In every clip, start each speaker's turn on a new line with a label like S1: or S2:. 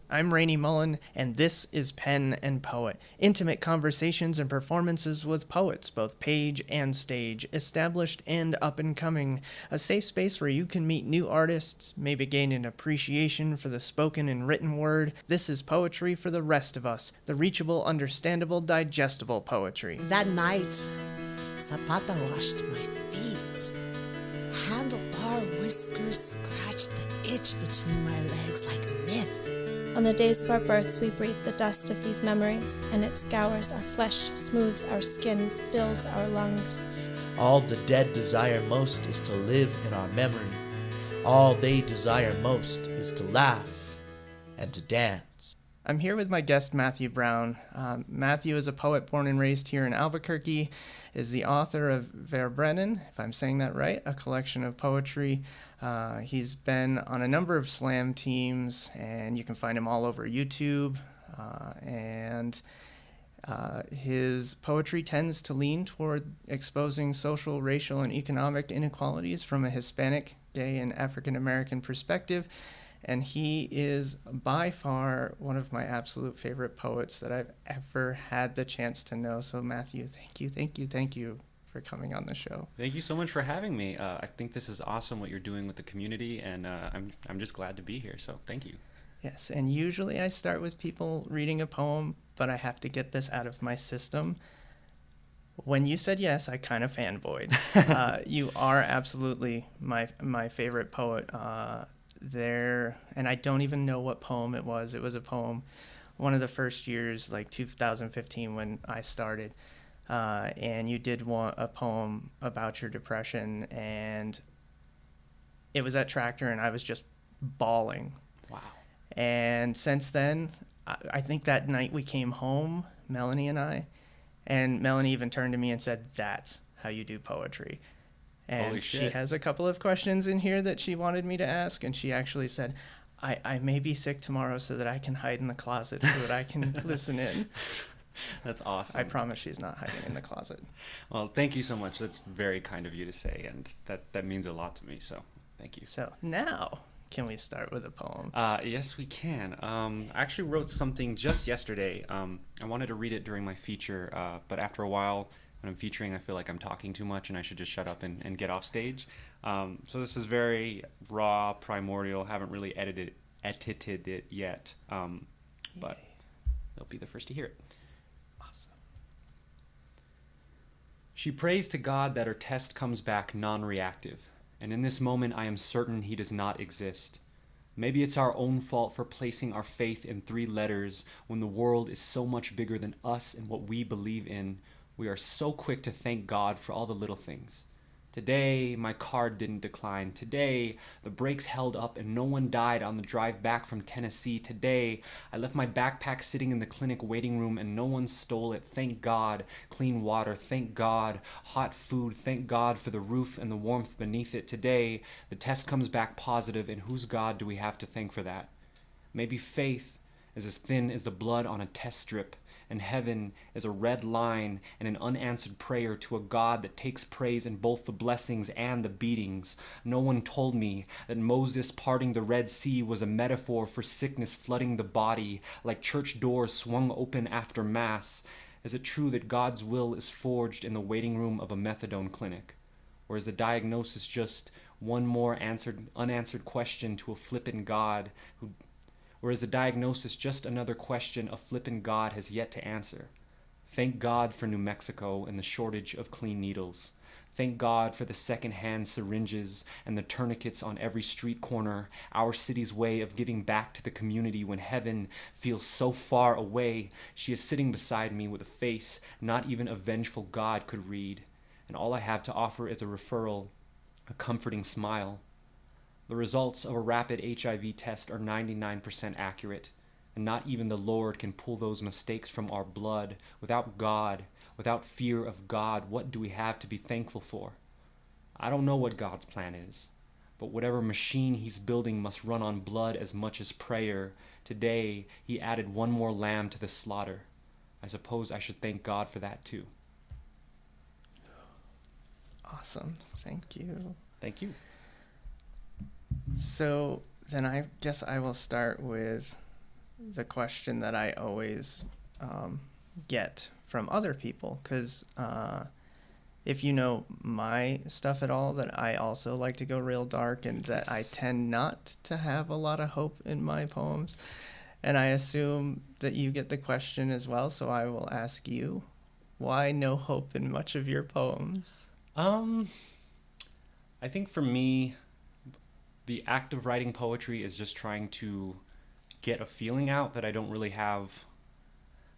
S1: I'm Rainey Mullen, and this is Pen and Poet. Intimate conversations and performances with poets, both page and stage, established and up and coming. A safe space where you can meet new artists, maybe gain an appreciation for the spoken and written word. This is poetry for the rest of us, the reachable, understandable, digestible poetry.
S2: That night, Zapata washed my feet. Handlebar whiskers scratched the itch between my legs like myth.
S3: On the days of our births, we breathe the dust of these memories, and it scours our flesh, smooths our skins, fills our lungs.
S4: All the dead desire most is to live in our memory. All they desire most is to laugh and to dance.
S1: I'm here with my guest, Matthew Brown. Matthew is a poet born and raised here in Albuquerque, is the author of Verbrennen, if I'm saying that right, a collection of poetry. He's been on a number of slam teams, and you can find him all over YouTube. His poetry tends to lean toward exposing social, racial, and economic inequalities from a Hispanic, gay, and African American perspective. And he is by far one of my absolute favorite poets that I've ever had the chance to know. So Matthew, thank you for coming on the show.
S5: Thank you so much for having me. I think this is awesome what you're doing with the community, and I'm just glad to be here. So thank you.
S1: Yes, and usually I start with people reading a poem, but I have to get this out of my system. When you said yes, I kind of fanboyed. You are absolutely my favorite poet. And I don't even know what poem it was. It was a poem, one of the first years, like 2015 when I started, and you did a poem about your depression, and it was at Tractor, and I was just bawling.
S5: Wow.
S1: And since then, I think that night we came home, Melanie and I, and Melanie even turned to me and said, "That's how you do poetry." And she has a couple of questions in here that she wanted me to ask, and she actually said, I may be sick tomorrow so that I can hide in the closet so that I can listen in.
S5: That's awesome.
S1: I promise she's not hiding in the closet.
S5: Well, thank you so much. That's very kind of you to say, and that means a lot to me, so thank you.
S1: So now, can we start with a poem?
S5: Yes, we can. I actually wrote something just yesterday. I wanted to read it during my feature, but after a while, when I'm featuring, I feel like I'm talking too much and I should just shut up and get off stage. So this is very raw, primordial, haven't really edited it yet, but they'll be the first to hear it.
S1: Awesome.
S5: She prays to God that her test comes back non-reactive, and in this moment I am certain he does not exist. Maybe it's our own fault for placing our faith in 3 letters when the world is so much bigger than us and what we believe in. We are so quick to thank God for all the little things. Today, my card didn't decline. Today, the brakes held up and no one died on the drive back from Tennessee. Today, I left my backpack sitting in the clinic waiting room and no one stole it. Thank God. Clean water. Thank God. Hot food. Thank God for the roof and the warmth beneath it. Today, the test comes back positive, and whose God do we have to thank for that? Maybe faith is as thin as the blood on a test strip, and heaven is a red line and an unanswered prayer to a God that takes praise in both the blessings and the beatings. No one told me that Moses parting the Red Sea was a metaphor for sickness flooding the body, like church doors swung open after Mass. Is it true that God's will is forged in the waiting room of a methadone clinic? Or is the diagnosis just one more unanswered question to a flippant God who... Or is the diagnosis just another question a flippant God has yet to answer? Thank God for New Mexico and the shortage of clean needles. Thank God for the second-hand syringes and the tourniquets on every street corner, our city's way of giving back to the community when heaven feels so far away. She is sitting beside me with a face not even a vengeful God could read, and all I have to offer is a referral, a comforting smile. The results of a rapid HIV test are 99% accurate, and not even the Lord can pull those mistakes from our blood. Without God, without fear of God, what do we have to be thankful for? I don't know what God's plan is, but whatever machine he's building must run on blood as much as prayer. Today, he added one more lamb to the slaughter. I suppose I should thank God for that too.
S1: Awesome. Thank you.
S5: Thank you.
S1: So then I guess I will start with the question that I always get from other people, because if you know my stuff at all, that I also like to go real dark, and that I tend not to have a lot of hope in my poems. And I assume that you get the question as well, so I will ask you, why no hope in much of your poems?
S5: I think for me, the act of writing poetry is just trying to get a feeling out that I don't really have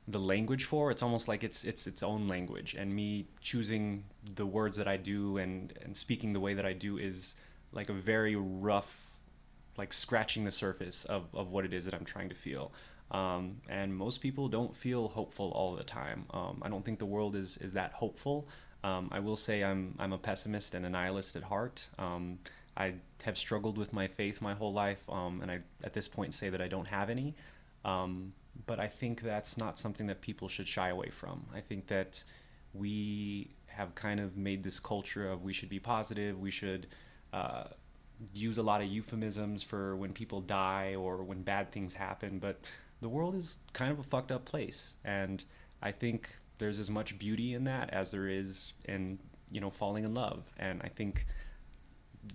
S5: the language for. It's almost like it's its own language, and me choosing the words that I do and speaking the way that I do is like a very rough, like scratching the surface of what it is that I'm trying to feel. And most people don't feel hopeful all the time. I don't think the world is that hopeful. I will say I'm a pessimist and a nihilist at heart. I have struggled with my faith my whole life, and I at this point say that I don't have any. But I think that's not something that people should shy away from. I think that we have kind of made this culture of we should be positive, we should use a lot of euphemisms for when people die or when bad things happen, but the world is kind of a fucked up place, and I think there's as much beauty in that as there is in, falling in love. And I think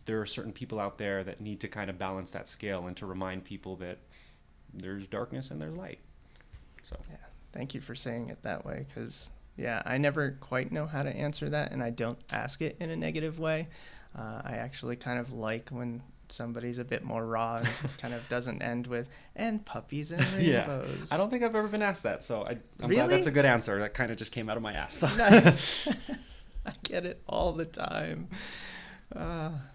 S5: there are certain people out there that need to kind of balance that scale and to remind people that there's darkness and there's light. So
S1: yeah, thank you for saying it that way, because I never quite know how to answer that, and I don't ask it in a negative way. I actually kind of like when somebody's a bit more raw and kind of doesn't end with "and puppies and rainbows."
S5: Yeah, I don't think I've ever been asked that, so I'm
S1: really?
S5: glad that's a good answer. That kind of just came out of my ass. So.
S1: Nice. I get it all the time.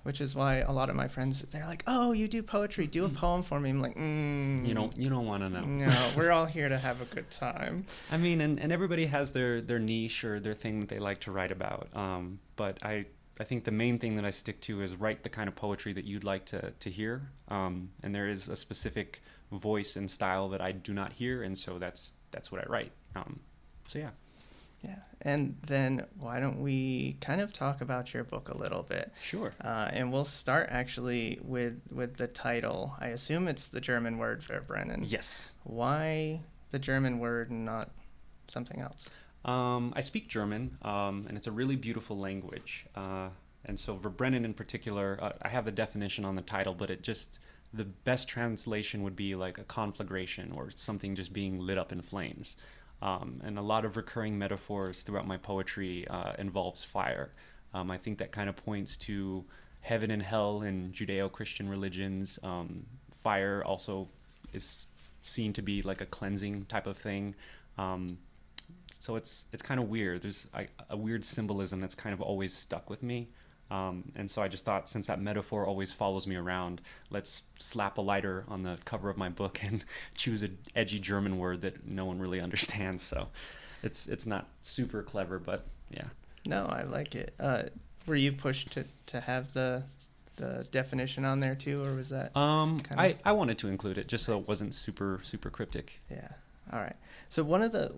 S1: Which is why a lot of my friends, they're like, "Oh, you do poetry, do a poem for me." I'm like,
S5: You don't want to know.
S1: No, we're all here to have a good time.
S5: I mean, and everybody has their niche or their thing that they like to write about. But I think the main thing that I stick to is write the kind of poetry that you'd like to hear. And there is a specific voice and style that I do not hear, and so that's what I write. So yeah.
S1: Yeah, and then why don't we kind of talk about your book a little bit?
S5: Sure.
S1: And we'll start actually with the title. I assume it's the German word Verbrennen.
S5: Yes.
S1: Why the German word and not something else?
S5: I speak German, and it's a really beautiful language. And so Verbrennen in particular, I have the definition on the title, but the best translation would be like a conflagration or something just being lit up in flames. And a lot of recurring metaphors throughout my poetry involves fire. I think that kind of points to heaven and hell in Judeo-Christian religions. Fire also is seen to be like a cleansing type of thing. So it's kind of weird. There's a weird symbolism that's kind of always stuck with me. And so I just thought, since that metaphor always follows me around, let's slap a lighter on the cover of my book and choose an edgy German word that no one really understands. So it's not super clever, but yeah.
S1: No, I like it. Were you pushed to have the definition on there too, or was that
S5: I wanted to include it just so it wasn't super cryptic.
S1: Yeah. All right. So one of the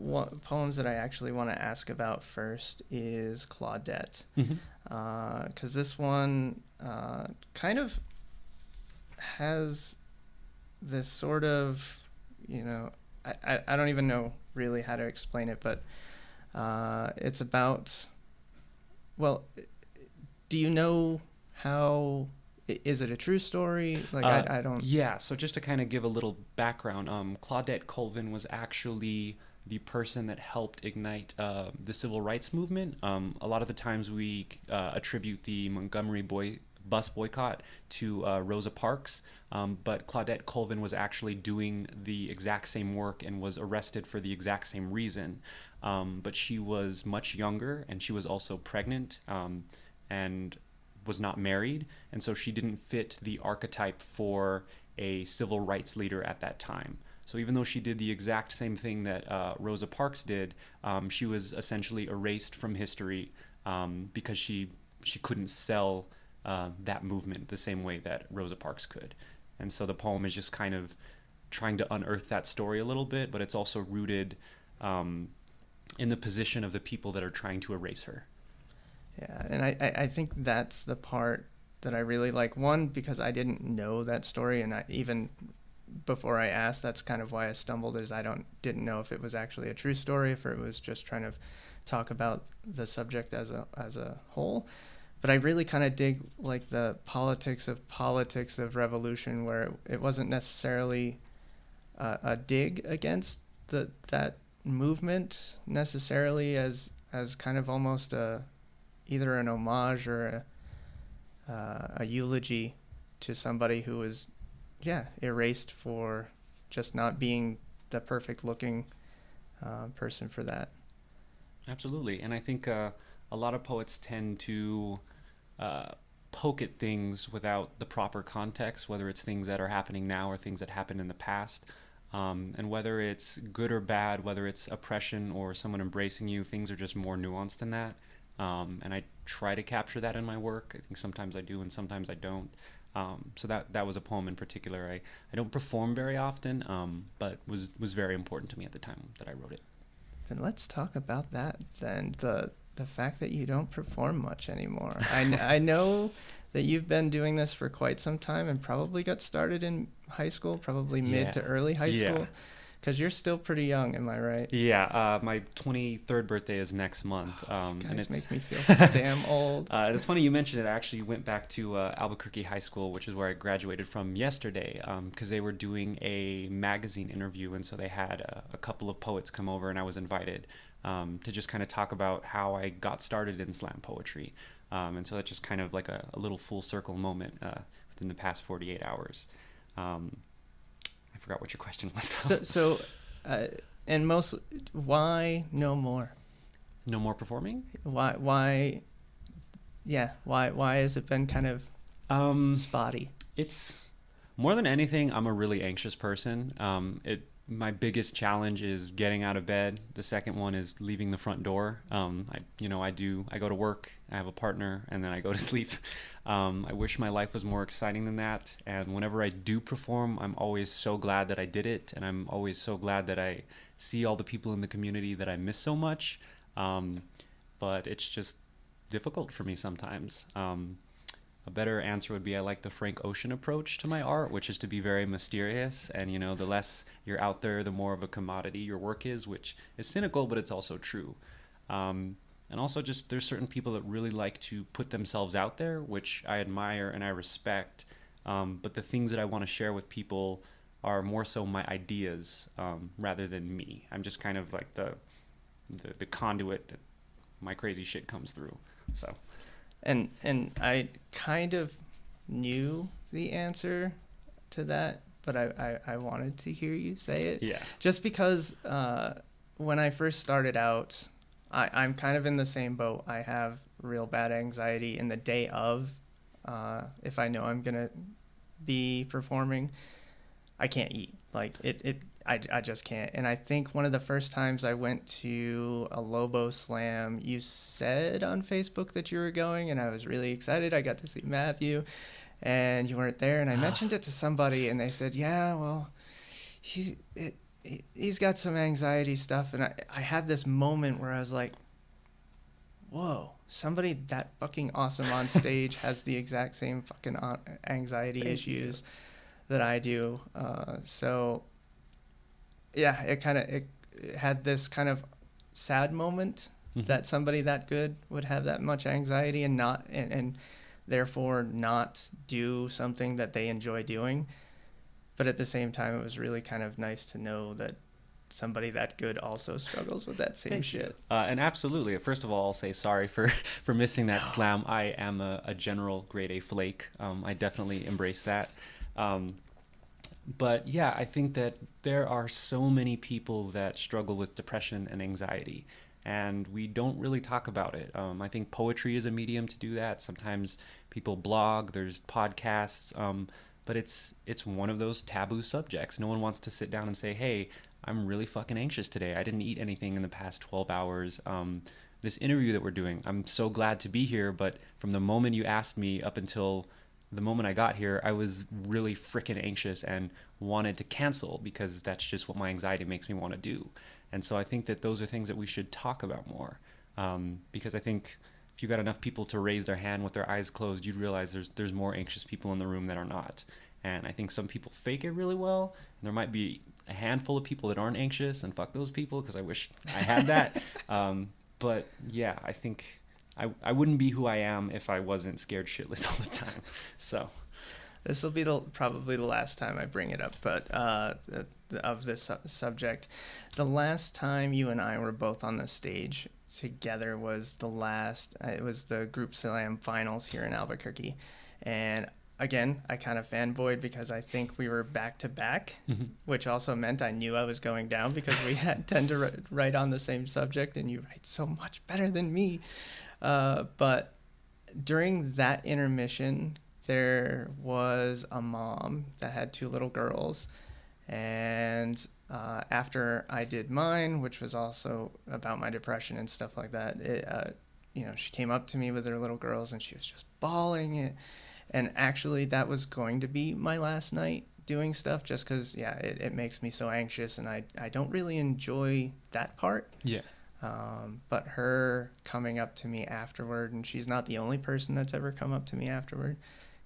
S1: poems that I actually want to ask about first is Claudette. Because this one kind of has this sort of, I don't even know really how to explain it, but it's about, well, do you know how... Is it a true story? I don't...
S5: Yeah, so just to kind of give a little background, Claudette Colvin was actually the person that helped ignite the civil rights movement. A lot of the times we attribute the Montgomery bus boycott to Rosa Parks, but Claudette Colvin was actually doing the exact same work and was arrested for the exact same reason. But she was much younger, and she was also pregnant, and was not married, and so she didn't fit the archetype for a civil rights leader at that time. So even though she did the exact same thing that Rosa Parks did, she was essentially erased from history because she couldn't sell that movement the same way that Rosa Parks could. And so the poem is just kind of trying to unearth that story a little bit, but it's also rooted in the position of the people that are trying to erase her.
S1: Yeah, and I think that's the part that I really like. One, because I didn't know that story, and even before I asked, that's kind of why I stumbled, is I didn't know if it was actually a true story, if it was just trying to talk about the subject as a whole. But I really kind of dig like the politics of revolution, where it wasn't necessarily a dig against that movement necessarily, as kind of almost either an homage or a eulogy to somebody who was erased for just not being the perfect looking person for that.
S5: Absolutely. And I think a lot of poets tend to poke at things without the proper context, whether it's things that are happening now or things that happened in the past. And whether it's good or bad, whether it's oppression or someone embracing you, things are just more nuanced than that. And I try to capture that in my work. I think sometimes I do and sometimes I don't. So that was a poem in particular. I don't perform very often, but was very important to me at the time that I wrote it.
S1: Then let's talk about that then. The fact that you don't perform much anymore. I know that you've been doing this for quite some time and probably got started in high school, probably mid to early high school, because you're still pretty young, am I right?
S5: Yeah, my 23rd birthday is next month.
S1: Guys make me feel so damn old.
S5: It's funny you mentioned it. I actually went back to Albuquerque High School, which is where I graduated from yesterday, because they were doing a magazine interview, and so they had a couple of poets come over, and I was invited to just kind of talk about how I got started in slam poetry. And so that's just kind of like a little full circle moment within the past 48 hours. I forgot what your question was, though.
S1: And why no more?
S5: No more performing?
S1: Why has it been kind of spotty?
S5: It's more than anything, I'm a really anxious person. My biggest challenge is getting out of bed. The second one is leaving the front door. I go to work, I have a partner, and then I go to sleep. I wish my life was more exciting than that. And whenever I do perform, I'm always so glad that I did it. And I'm always so glad that I see all the people in the community that I miss so much. But it's just difficult for me sometimes. A better answer would be I like the Frank Ocean approach to my art, which is to be very mysterious. And, the less you're out there, the more of a commodity your work is, which is cynical, but it's also true. And also just there's certain people that really like to put themselves out there, which I admire and I respect. But the things that I want to share with people are more so my ideas rather than me. I'm just kind of like the conduit that my crazy shit comes through. So...
S1: And I kind of knew the answer to that, but I wanted to hear you say it.
S5: Yeah.
S1: Just because when I first started out, I'm kind of in the same boat. I have real bad anxiety in the day of. If I know I'm going to be performing, I can't eat. Like, I just can't. And I think one of the first times I went to a Lobo Slam, you said on Facebook that you were going, and I was really excited. I got to see Matthew, and you weren't there. And I mentioned it to somebody, and they said, yeah, well, he's got some anxiety stuff. And I had this moment where I was like, whoa, somebody that fucking awesome on stage has the exact same fucking anxiety issues that I do. So... yeah, it had this kind of sad moment that somebody that good would have that much anxiety and not and therefore not do something that they enjoy doing. But at the same time, it was really kind of nice to know that somebody that good also struggles with that same shit.
S5: And absolutely. First of all, I'll say sorry for missing that slam. I am a general grade A flake. I definitely embrace that. But yeah, I think that there are so many people that struggle with depression and anxiety, and we don't really talk about it. I think poetry is a medium to do that. Sometimes people blog, there's podcasts, but it's one of those taboo subjects. No one wants to sit down and say, hey, I'm really fucking anxious today. I didn't eat anything in the past 12 hours. This interview that we're doing, I'm so glad to be here, but from the moment you asked me up until the moment I got here, I was really freaking anxious and wanted to cancel because that's just what my anxiety makes me want to do. And so I think that those are things that we should talk about more, because I think if you got enough people to raise their hand with their eyes closed, you'd realize there's more anxious people in the room that are not. And I think some people fake it really well. And there might be a handful of people that aren't anxious, and fuck those people, because I wish I had that. But yeah, I think I wouldn't be who I am if I wasn't scared shitless all the time. So
S1: this will be probably the last time I bring it up, but of this subject. The last time you and I were both on the stage together was it was the Group Slam finals here in Albuquerque. And again, I kind of fanboyed because I think we were back to back, which also meant I knew I was going down because we tend to write on the same subject, and you write so much better than me. But during that intermission, there was a mom that had 2 little girls, and after I did mine, which was also about my depression and stuff like that, she came up to me with her little girls, and she was just bawling it. And actually, that was going to be my last night doing stuff, just because, it makes me so anxious, and I don't really enjoy that part.
S5: yeah.
S1: But her coming up to me afterward, and she's not the only person that's ever come up to me afterward,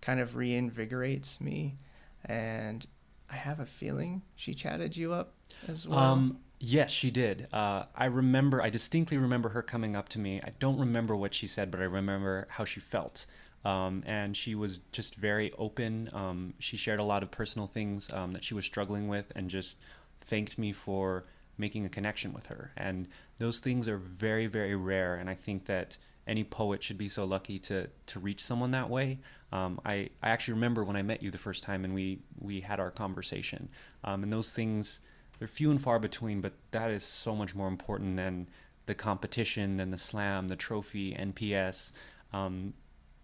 S1: kind of reinvigorates me. And I have a feeling she chatted you up as well.
S5: Yes, she did. I distinctly remember her coming up to me. I don't remember what she said, but I remember how she felt. And she was just very open. She shared a lot of personal things that she was struggling with, and just thanked me for making a connection with her. And those things are very, very rare. And I think that any poet should be so lucky to reach someone that way. I actually remember when I met you the first time, and we had our conversation. And those things, they're few and far between, but that is so much more important than the competition, than the slam, the trophy, NPS.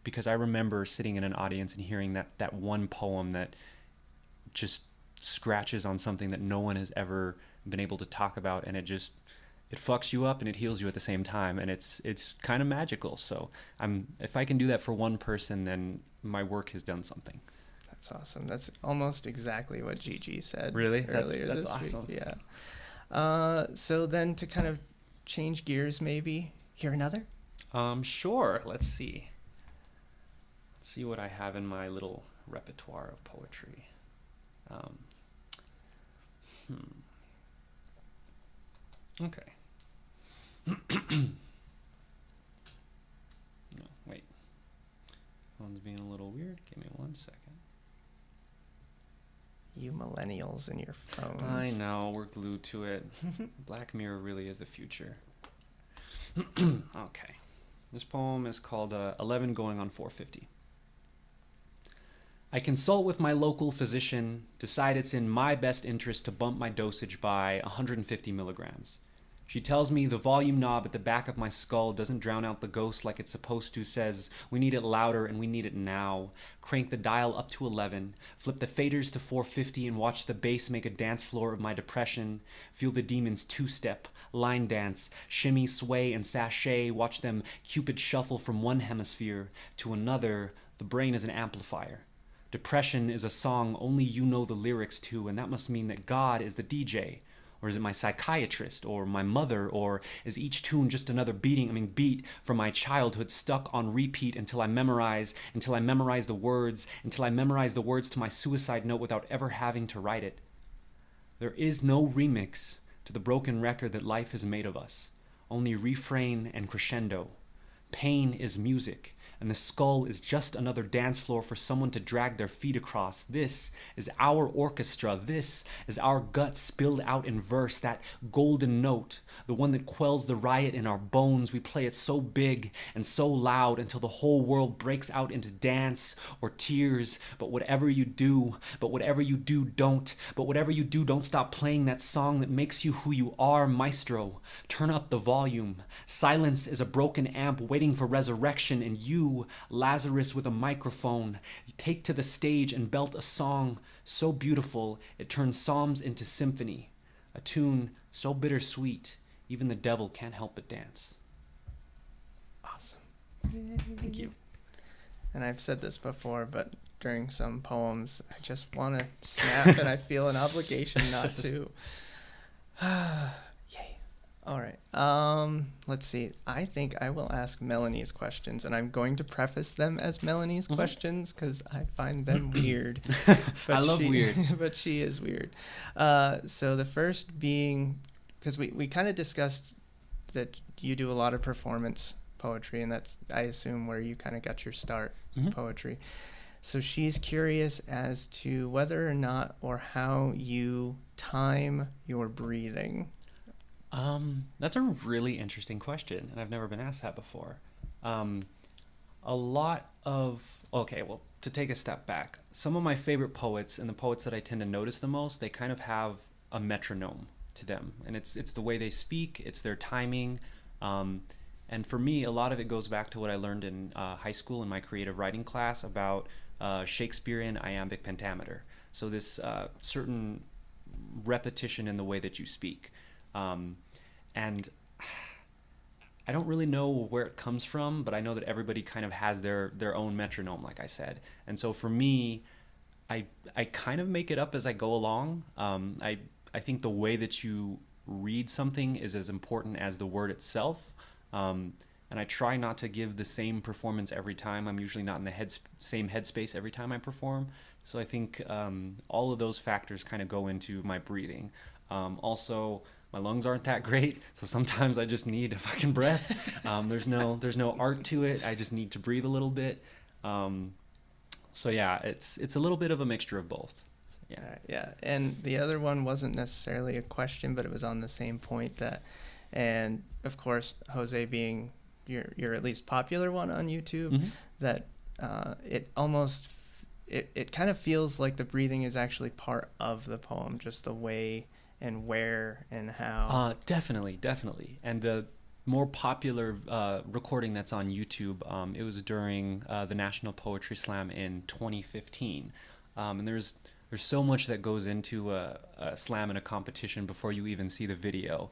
S5: Because I remember sitting in an audience and hearing that one poem that just scratches on something that no one has ever been able to talk about, and it fucks you up and it heals you at the same time, and it's kind of magical. So if I can do that for one person, then my work has done something.
S1: That's awesome. That's almost exactly what Gigi said.
S5: Really?
S1: Earlier
S5: That's
S1: this
S5: awesome.
S1: week. Yeah. So then to kind of change gears, maybe hear another.
S5: Sure. Let's see. Let's see what I have in my little repertoire of poetry. Okay. No, wait. Phone's being a little weird. Give me 1 second.
S1: You millennials and your phones.
S5: I know, we're glued to it. Black Mirror really is the future. Okay. This poem is called 11 Going on 450. I consult with my local physician, decide it's in my best interest to bump my dosage by 150 milligrams. She tells me the volume knob at the back of my skull doesn't drown out the ghost like it's supposed to, says we need it louder and we need it now. Crank the dial up to 11, flip the faders to 450 and watch the bass make a dance floor of my depression. Feel the demons two-step, line dance, shimmy, sway, and sashay. Watch them Cupid shuffle from one hemisphere to another. The brain is an amplifier. Depression is a song only you know the lyrics to, and that must mean that God is the DJ. Or is it my psychiatrist, or my mother, or is each tune just another beat from my childhood stuck on repeat until I memorize the words to my suicide note without ever having to write it? There is no remix to the broken record that life has made of us, only refrain and crescendo. Pain is music, and the skull is just another dance floor for someone to drag their feet across. This is our orchestra. This is our guts spilled out in verse, that golden note, the one that quells the riot in our bones. We play it so big and so loud until the whole world breaks out into dance or tears. But whatever you do, don't stop playing that song that makes you who you are, maestro. Turn up the volume. Silence is a broken amp waiting for resurrection, and you, Lazarus with a microphone, take to the stage and belt a song so beautiful it turns psalms into symphony, a tune so bittersweet even the devil can't help but dance.
S1: Awesome.
S5: Thank you.
S1: And I've said this before, but during some poems, I just want to snap, and I feel an obligation not to. Yay. All right. Let's see. I think I will ask Melanie's questions, and I'm going to preface them as Melanie's questions because I find them weird.
S5: I love weird.
S1: But she is weird. So the first being, because we kind of discussed that you do a lot of performance poetry, and that's, I assume, where you kind of got your start with poetry. So she's curious as to whether or not or how you time your breathing.
S5: That's a really interesting question, and I've never been asked that before. To take a step back, some of my favorite poets and the poets that I tend to notice the most, they kind of have a metronome to them, and it's the way they speak, it's their timing, and for me, a lot of it goes back to what I learned in high school in my creative writing class about Shakespearean iambic pentameter. So this certain repetition in the way that you speak. And I don't really know where it comes from, but I know that everybody kind of has their own metronome, like I said. And so for me, I kind of make it up as I go along. I think the way that you read something is as important as the word itself. And I try not to give the same performance every time. I'm usually not in the same headspace every time I perform. So I think all of those factors kind of go into my breathing. Also, my lungs aren't that great, so sometimes I just need a fucking breath. There's no art to it. I just need to breathe a little bit. So yeah, it's a little bit of a mixture of both. Yeah.
S1: Yeah. And the other one wasn't necessarily a question, but it was on the same point that, and of course, Jose being your at least popular one on YouTube, that it almost it kind of feels like the breathing is actually part of the poem, just the way and where and how.
S5: Definitely. And the more popular recording that's on YouTube, it was during the National Poetry Slam in 2015. And there's so much that goes into a slam and a competition before you even see the video.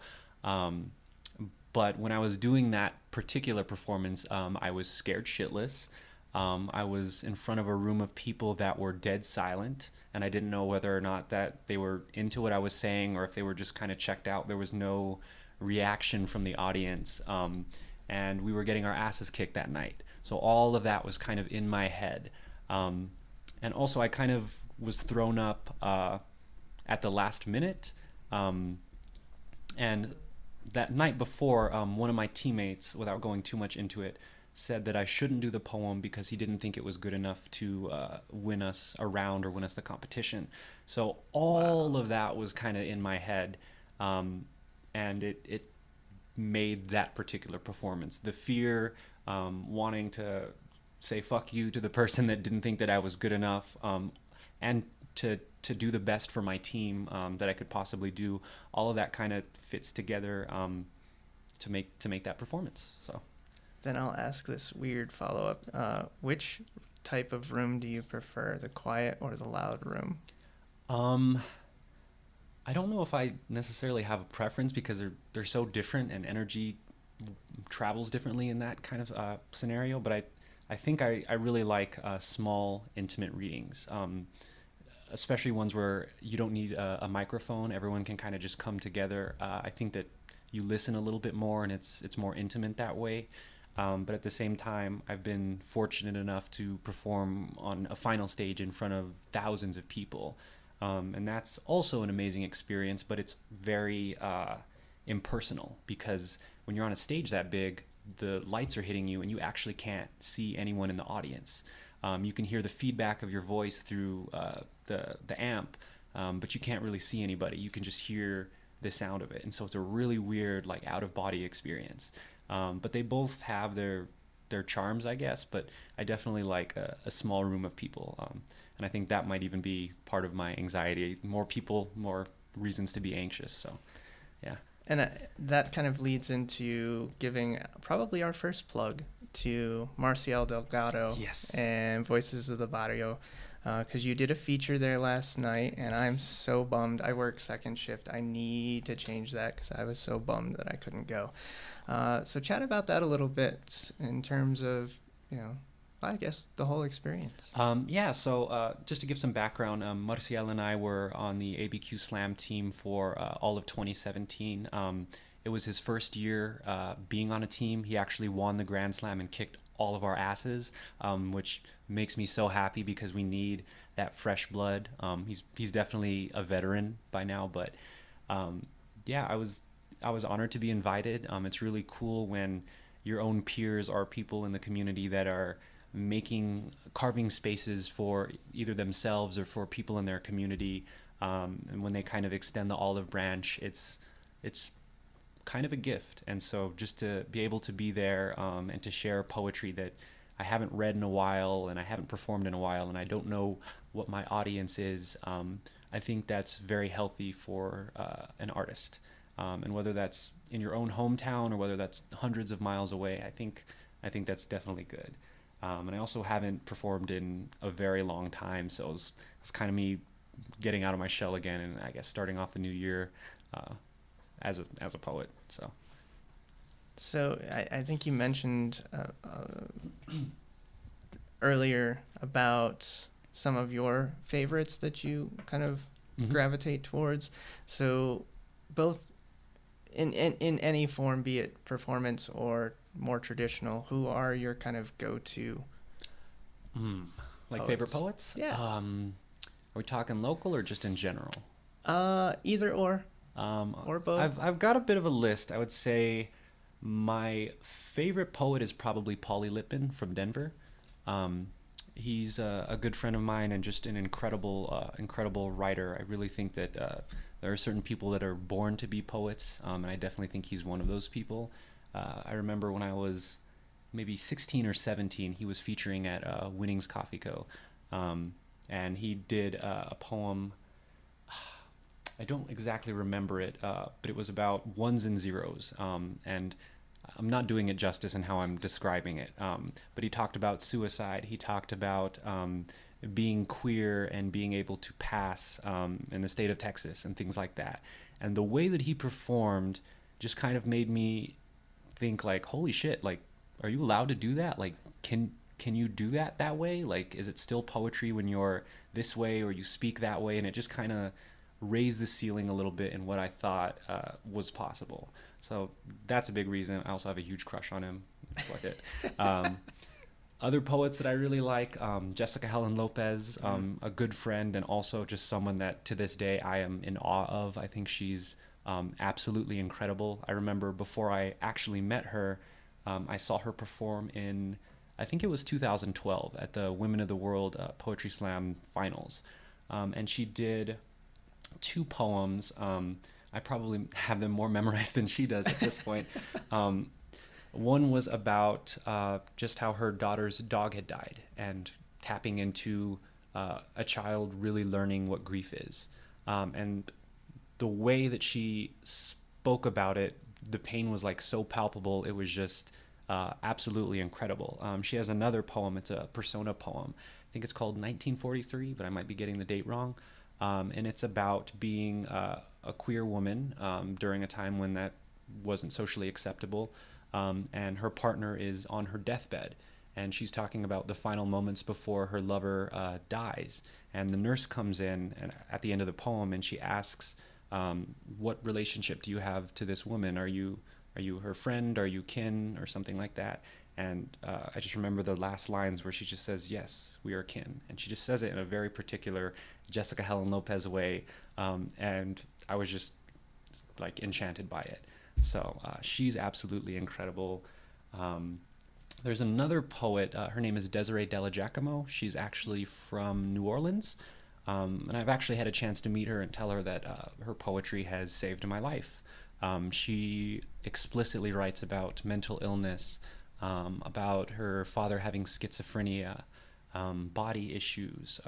S5: But when I was doing that particular performance, I was scared shitless. I was in front of a room of people that were dead silent, and I didn't know whether or not that they were into what I was saying or if they were just kind of checked out. There was no reaction from the audience, and we were getting our asses kicked that night. So all of that was kind of in my head. And also I kind of was thrown up at the last minute. And that night before, one of my teammates, without going too much into it, said that I shouldn't do the poem because he didn't think it was good enough to win us a round or win us the competition. So all of that was kind of in my head, and it made that particular performance. The fear, wanting to say fuck you to the person that didn't think that I was good enough, and to do the best for my team that I could possibly do. All of that kind of fits together to make that performance. So.
S1: Then I'll ask this weird follow-up. Which type of room do you prefer, the quiet or the loud room?
S5: I don't know if I necessarily have a preference because they're so different and energy travels differently in that kind of scenario. But I think I really like small, intimate readings, especially ones where you don't need a microphone. Everyone can kind of just come together. I think that you listen a little bit more and it's more intimate that way. But at the same time, I've been fortunate enough to perform on a final stage in front of thousands of people. And that's also an amazing experience, but it's very impersonal because when you're on a stage that big, the lights are hitting you and you actually can't see anyone in the audience. You can hear the feedback of your voice through the amp, but you can't really see anybody. You can just hear the sound of it. And so it's a really weird, like, out-of-body experience. But they both have their charms, I guess, but I definitely like a small room of people. And I think that might even be part of my anxiety. More people, more reasons to be anxious. So, yeah.
S1: And that kind of leads into giving probably our first plug to Marcial Delgado.
S5: Yes.
S1: And Voices of the Barrio, because you did a feature there last night, and I'm so bummed. I work second shift. I need to change that because I was so bummed that I couldn't go. So chat about that a little bit in terms of, I guess, the whole experience.
S5: So just to give some background, Marcial and I were on the ABQ Slam team for all of 2017. It was his first year being on a team. He actually won the Grand Slam and kicked all of our asses, which makes me so happy because we need that fresh blood. He's definitely a veteran by now, but yeah, I was honored to be invited. It's really cool when your own peers are people in the community that are carving spaces for either themselves or for people in their community, and when they kind of extend the olive branch, it's kind of a gift. And so just to be able to be there and to share poetry that I haven't read in a while and I haven't performed in a while and I don't know what my audience is, I think that's very healthy for an artist. And whether that's in your own hometown or whether that's hundreds of miles away, I think that's definitely good. And I also haven't performed in a very long time, so it's kind of me getting out of my shell again, and I guess starting off the new year as a poet.
S1: So I think you mentioned earlier about some of your favorites that you kind of gravitate towards. So both in any form, be it performance or more traditional, who are your kind of go-to
S5: like
S1: poets?
S5: Favorite poets?
S1: Yeah.
S5: Are we talking local or just in general?
S1: Either or both.
S5: I've got a bit of a list. I would say my favorite poet is probably Pauly Lippin from Denver. He's a good friend of mine and just an incredible writer. I really think that there are certain people that are born to be poets, and I definitely think he's one of those people. I remember when I was maybe 16 or 17, he was featuring at Winnings Coffee Co. And he did a poem. I don't exactly remember it, but it was about ones and zeros. And I'm not doing it justice in how I'm describing it. But he talked about suicide. He talked about being queer and being able to pass in the state of Texas and things like that. And the way that he performed just kind of made me think like, holy shit, like, are you allowed to do that? Like, can you do that way? Like, is it still poetry when you're this way or you speak that way? And it just kind of raised the ceiling a little bit in what I thought was possible. So that's a big reason. I also have a huge crush on him. Fuck it. Other poets that I really like, Jessica Helen Lopez, a good friend and also just someone that to this day I am in awe of. I think she's absolutely incredible. I remember before I actually met her, I saw her perform in, I think it was 2012 at the Women of the World Poetry Slam Finals. And she did 2 poems. I probably have them more memorized than she does at this point. One was about just how her daughter's dog had died and tapping into a child really learning what grief is. And the way that she spoke about it, the pain was like so palpable. It was just absolutely incredible. She has another poem. It's a persona poem. I think it's called 1943, but I might be getting the date wrong. And it's about being a queer woman during a time when that wasn't socially acceptable. And her partner is on her deathbed. And she's talking about the final moments before her lover dies. And the nurse comes in and at the end of the poem and she asks, what relationship do you have to this woman? Are you her friend? Are you kin? Or something like that. And I just remember the last lines where she just says, yes, we are kin. And she just says it in a very particular Jessica Helen Lopez way. And I was just like enchanted by it. So she's absolutely incredible. There's another poet. Her name is Desiree Della Giacomo. She's actually from New Orleans. And I've actually had a chance to meet her and tell her that her poetry has saved my life. She explicitly writes about mental illness, about her father having schizophrenia, body issues,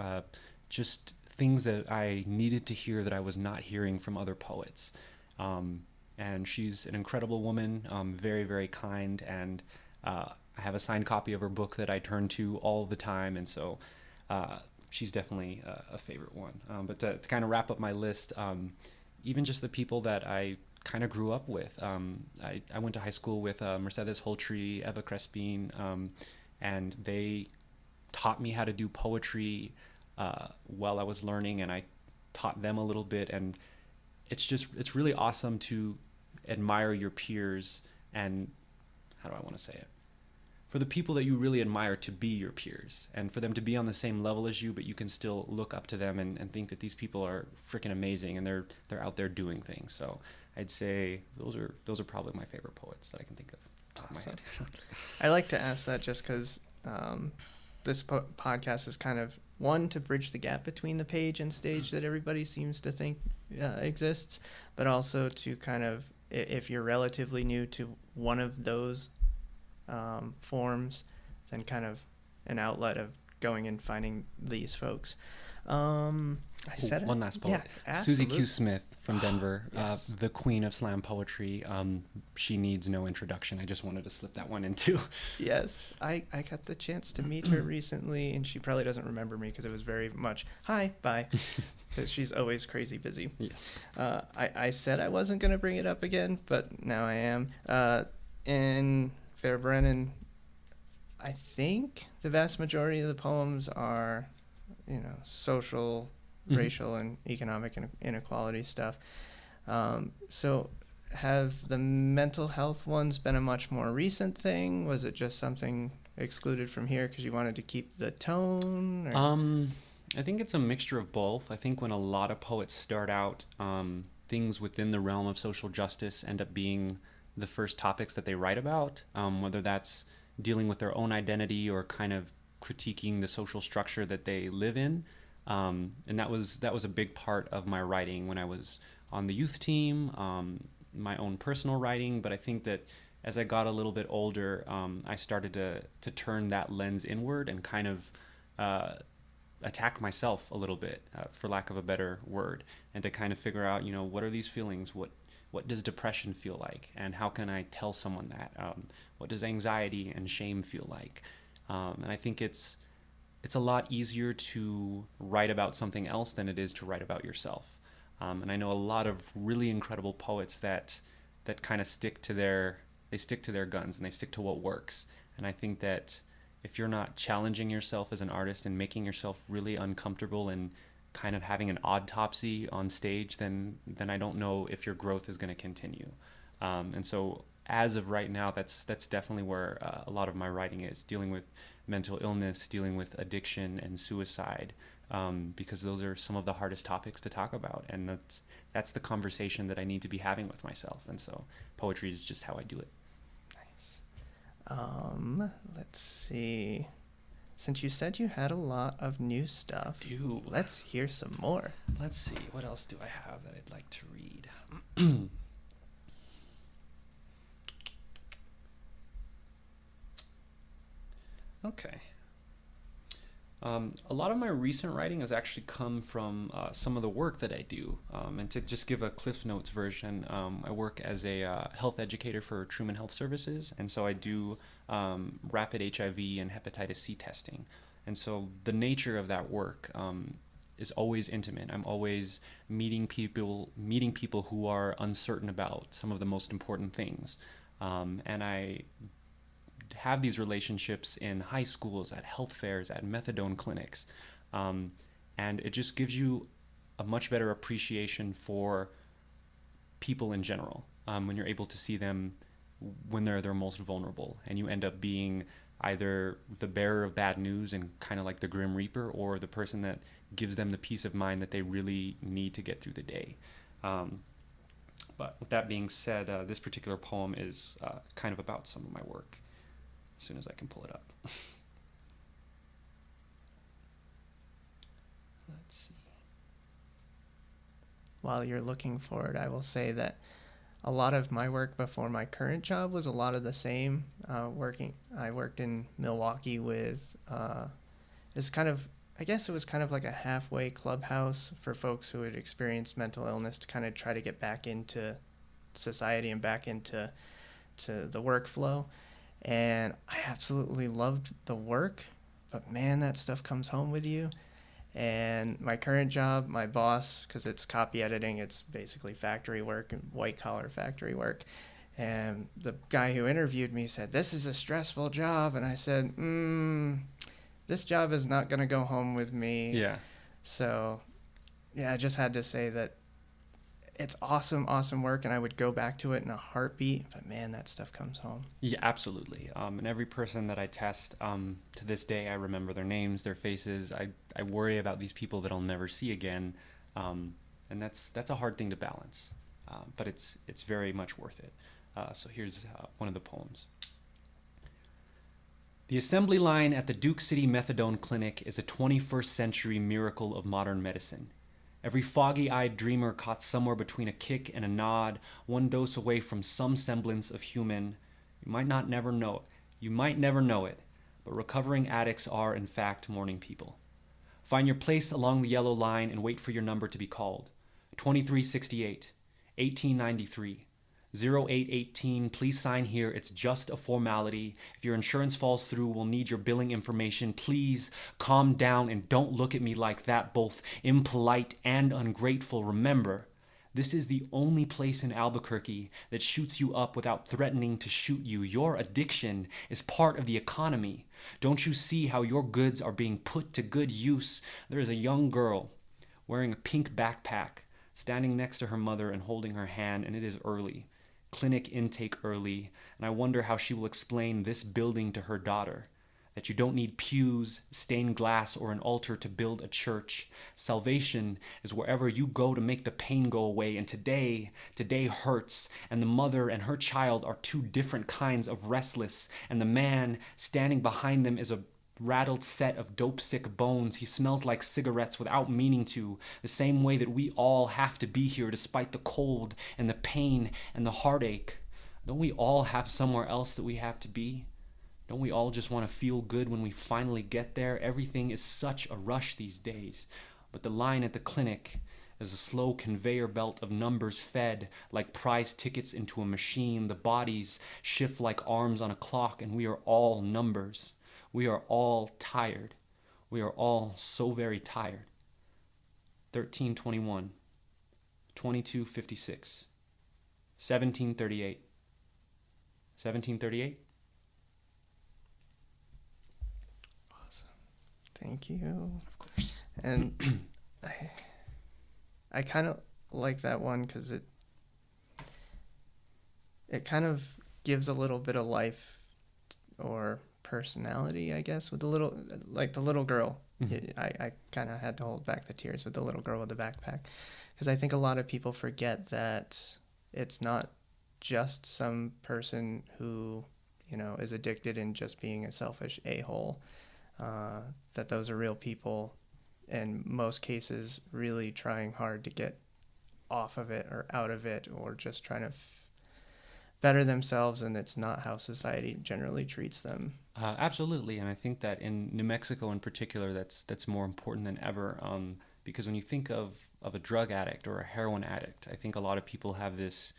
S5: just things that I needed to hear that I was not hearing from other poets. And she's an incredible woman, very, very kind, and I have a signed copy of her book that I turn to all the time, and so she's definitely a favorite one. But to kind of wrap up my list, even just the people that I kind of grew up with. I went to high school with Mercedes Holtree, Eva Crespin, and they taught me how to do poetry while I was learning, and I taught them a little bit, and it's really awesome to admire your peers, and how do I want to say it? For the people that you really admire to be your peers, and for them to be on the same level as you, but you can still look up to them and think that these people are freaking amazing and they're out there doing things. So I'd say those are probably my favorite poets that I can think of off the top of my head.
S1: I like to ask that just because this podcast is kind of one to bridge the gap between the page and stage that everybody seems to think exists, but also to kind of, if you're relatively new to one of those forms, then kind of an outlet of going and finding these folks. I said
S5: one last poet.
S1: Yeah,
S5: Susie
S1: absolutely.
S5: Q. Smith from Denver,
S1: Yes.
S5: the queen of slam poetry. She needs no introduction. I just wanted to slip that one in too.
S1: Yes, I got the chance to meet her recently, and she probably doesn't remember me because it was very much, hi, bye, because she's always crazy busy.
S5: Yes.
S1: I said I wasn't going to bring it up again, but now I am. In Verbrennen, I think the vast majority of the poems are, social, racial, and economic inequality stuff. So have the mental health ones been a much more recent thing? Was it just something excluded from here because you wanted to keep the tone? Or?
S5: I think it's a mixture of both. I think when a lot of poets start out, things within the realm of social justice end up being the first topics that they write about, whether that's dealing with their own identity or kind of critiquing the social structure that they live in. And that was a big part of my writing when I was on the youth team, my own personal writing. But I think that as I got a little bit older, I started to turn that lens inward and kind of attack myself a little bit, for lack of a better word, and to kind of figure out, what are these feelings? What does depression feel like? And how can I tell someone that? What does anxiety and shame feel like? And I think it's a lot easier to write about something else than it is to write about yourself. And I know a lot of really incredible poets that kind of stick to their guns and they stick to what works. And I think that if you're not challenging yourself as an artist and making yourself really uncomfortable and kind of having an autopsy on stage, then I don't know if your growth is going to continue. And so as of right now, that's definitely where a lot of my writing is, dealing with mental illness, dealing with addiction and suicide, because those are some of the hardest topics to talk about. And that's the conversation that I need to be having with myself. And so poetry is just how I do it.
S1: Nice. Let's see. Since you said you had a lot of new stuff, let's hear some more.
S5: Let's see. What else do I have that I'd like to read? Okay. A lot of my recent writing has actually come from some of the work that I do. And to just give a Cliff Notes version, I work as a health educator for Truman Health Services. And so I do rapid HIV and hepatitis C testing. And so the nature of that work is always intimate. I'm always meeting people who are uncertain about some of the most important things. And I have these relationships in high schools, at health fairs, at methadone clinics. And it just gives you a much better appreciation for people in general, when you're able to see them when they're their most vulnerable, and you end up being either the bearer of bad news and kind of like the Grim Reaper, or the person that gives them the peace of mind that they really need to get through the day. But with that being said, this particular poem is kind of about some of my work, as soon as I can pull it up. Let's see.
S1: While you're looking for it, I will say that a lot of my work before my current job was a lot of the same. I worked in Milwaukee with, I guess it was kind of like a halfway clubhouse for folks who had experienced mental illness to kind of try to get back into society and back into the workflow. And I absolutely loved the work, but man, that stuff comes home with you. And my current job, my boss, because it's copy editing, it's basically factory work, white collar factory work. And the guy who interviewed me said, "This is a stressful job." And I said, this job is not going to go home with me.
S5: Yeah.
S1: So, yeah, I just had to say that it's awesome, awesome work, and I would go back to it in a heartbeat. But man, that stuff comes home.
S5: Yeah, absolutely. And every person that I test, to this day, I remember their names, their faces. I worry about these people that I'll never see again, and that's a hard thing to balance. But it's very much worth it. So here's one of the poems. The assembly line at the Duke City Methadone Clinic is a 21st century miracle of modern medicine. Every foggy-eyed dreamer caught somewhere between a kick and a nod, one dose away from some semblance of human. You might never know it, but recovering addicts are, in fact, morning people. Find your place along the yellow line and wait for your number to be called. 2368, 1893, 0818, please sign here. It's just a formality. If your insurance falls through, we'll need your billing information. Please calm down and don't look at me like that, both impolite and ungrateful. Remember, this is the only place in Albuquerque that shoots you up without threatening to shoot you. Your addiction is part of the economy. Don't you see how your goods are being put to good use? There is a young girl wearing a pink backpack, standing next to her mother and holding her hand, and it is early. Clinic intake early, and I wonder how she will explain this building to her daughter. That you don't need pews, stained glass, or an altar to build a church. Salvation is wherever you go to make the pain go away, and today hurts, and the mother and her child are two different kinds of restless, and the man standing behind them is a rattled set of dope-sick bones. He smells like cigarettes without meaning to, the same way that we all have to be here despite the cold and the pain and the heartache. Don't we all have somewhere else that we have to be? Don't we all just want to feel good when we finally get there? Everything is such a rush these days. But the line at the clinic is a slow conveyor belt of numbers fed like prize tickets into a machine. The bodies shift like arms on a clock, and we are all numbers. We are all tired. We are all so very tired. 1321, 2256, 1738. 1738?
S1: Awesome. Thank you.
S5: Of course.
S1: And I kind of like that one because it kind of gives a little bit of life or personality, I guess, with the little girl. Mm-hmm. I kind of had to hold back the tears with the little girl with the backpack, because I think a lot of people forget that it's not just some person who, is addicted and just being a selfish a-hole, that those are real people, in most cases really trying hard to get off of it or out of it, or just trying to better themselves, and it's not how society generally treats them.
S5: Absolutely, and I think that in New Mexico in particular, that's more important than ever, because when you think of a drug addict or a heroin addict, I think a lot of people have this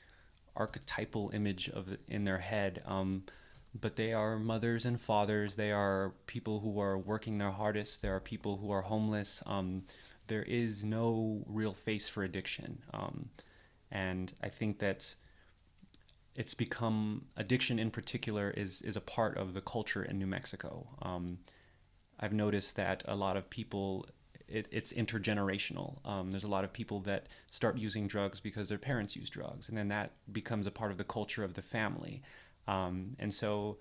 S5: archetypal image in their head, but they are mothers and fathers, they are people who are working their hardest, there are people who are homeless. There is no real face for addiction, and I think that it's become, addiction in particular is a part of the culture in New Mexico. I've noticed that a lot of people, it's intergenerational. There's a lot of people that start using drugs because their parents use drugs, and then that becomes a part of the culture of the family. And so